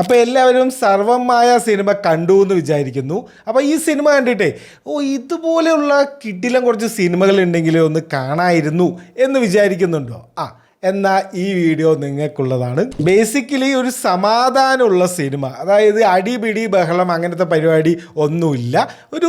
അപ്പോൾ എല്ലാവരും സർവമായ സിനിമ കണ്ടു എന്ന് വിചാരിക്കുന്നു. അപ്പോൾ ഈ സിനിമ കണ്ടിട്ടേ ഇതുപോലെയുള്ള കിടിലം കുറച്ച് സിനിമകൾ ഉണ്ടെങ്കിൽ ഒന്ന് കാണായിരുന്നു എന്ന് വിചാരിക്കുന്നുണ്ടോ? എന്നാൽ ഈ വീഡിയോ നിങ്ങൾക്കുള്ളതാണ്. ബേസിക്കലി ഒരു സമാധാനമുള്ള സിനിമ, അതായത് അടിപിടി ബഹളം അങ്ങനത്തെ പരിപാടി ഒന്നുമില്ല. ഒരു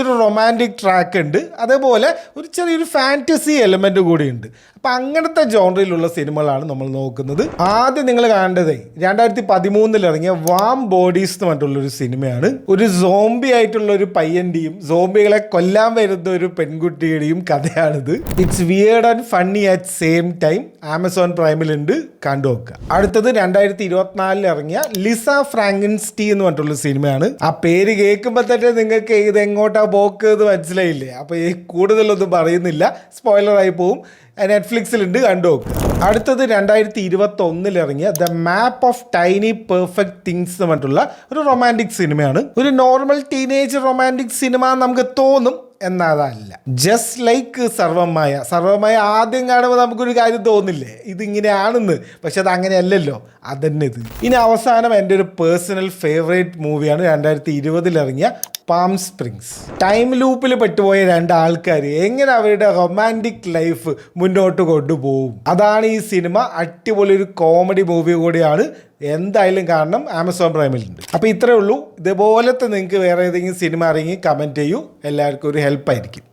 ഒരു റൊമാൻറ്റിക് ട്രാക്ക് ഉണ്ട്, അതേപോലെ ഒരു ചെറിയൊരു ഫാൻറ്റസി എലമെൻറ്റ് കൂടിയുണ്ട്. അപ്പം അങ്ങനത്തെ ജോണറിലുള്ള സിനിമകളാണ് നമ്മൾ നോക്കുന്നത്. ആദ്യം നിങ്ങൾ കാണേണ്ടത് 2013 ഇറങ്ങിയ വാം ബോഡീസ് എന്ന് പറഞ്ഞിട്ടുള്ളൊരു സിനിമയാണ്. ഒരു സോംബി ആയിട്ടുള്ള ഒരു പയ്യൻ്റെയും സോംബികളെ കൊല്ലാൻ വരുന്ന ഒരു പെൺകുട്ടിയുടെയും കഥയാണിത്. It's weird and funny at same time. Amazon പ്രൈമിലുണ്ട്, കണ്ടു നോക്കുക. അടുത്തത് 2024 ഇറങ്ങിയ ലിസ ഫ്രാങ്കൻസ്റ്റീൻ എന്ന് പറഞ്ഞിട്ടുള്ള സിനിമയാണ്. ആ പേര് കേൾക്കുമ്പോൾ തന്നെ നിങ്ങൾക്ക് ഇത് എങ്ങോട്ടാ പോക്ക് എന്ന് മനസ്സിലായില്ലേ? അപ്പോൾ ഈ കൂടുതലൊന്നും പറയുന്നില്ല, സ്പോയിലറായി പോവും. നെറ്റ്ഫ്ലിക്സിലുണ്ട്, കണ്ടു നോക്കുക. അടുത്തത് 2021 ഇറങ്ങിയ the map of tiny perfect things എന്ന് പറഞ്ഞിട്ടുള്ള ഒരു റൊമാൻറ്റിക് സിനിമയാണ്. ഒരു നോർമൽ ടീനേജ് റൊമാൻറ്റിക് സിനിമ നമുക്ക് തോന്നും, എന്നതല്ല. ജസ്റ്റ് ലൈക്ക് സർവമായ ആദ്യം കാണുമ്പോൾ നമുക്കൊരു കാര്യം തോന്നില്ലേ, ഇതിങ്ങനെയാണെന്ന്. പക്ഷെ അത് അങ്ങനെയല്ലല്ലോ, അതന്നെ ഇത്. ഇനി അവസാനം എൻ്റെ ഒരു പേഴ്സണൽ ഫേവറേറ്റ് മൂവിയാണ് 2020 ഇറങ്ങിയ പാം സ്പ്രിങ്സ്. ടൈം ലൂപ്പിൽ പെട്ടുപോയ രണ്ട് ആൾക്കാർ എങ്ങനെ അവരുടെ റൊമാൻറ്റിക് ലൈഫ് മുന്നോട്ട് കൊണ്ടുപോകും, അതാണ് ഈ സിനിമ. അടിപൊളി ഒരു കോമഡി മൂവി കൂടിയാണ്. എന്തായാലും കാണണം, ആമസോൺ പ്രൈമിലുണ്ട്. അപ്പോൾ ഇത്രയേ ഉള്ളൂ. ഇതുപോലത്തെ നിങ്ങൾക്ക് വേറെ ഏതെങ്കിലും സിനിമ അറിയെങ്കിൽ കമൻറ്റ് ചെയ്യൂ, എല്ലാവർക്കും ഒരു ഹെൽപ്പായിരിക്കും.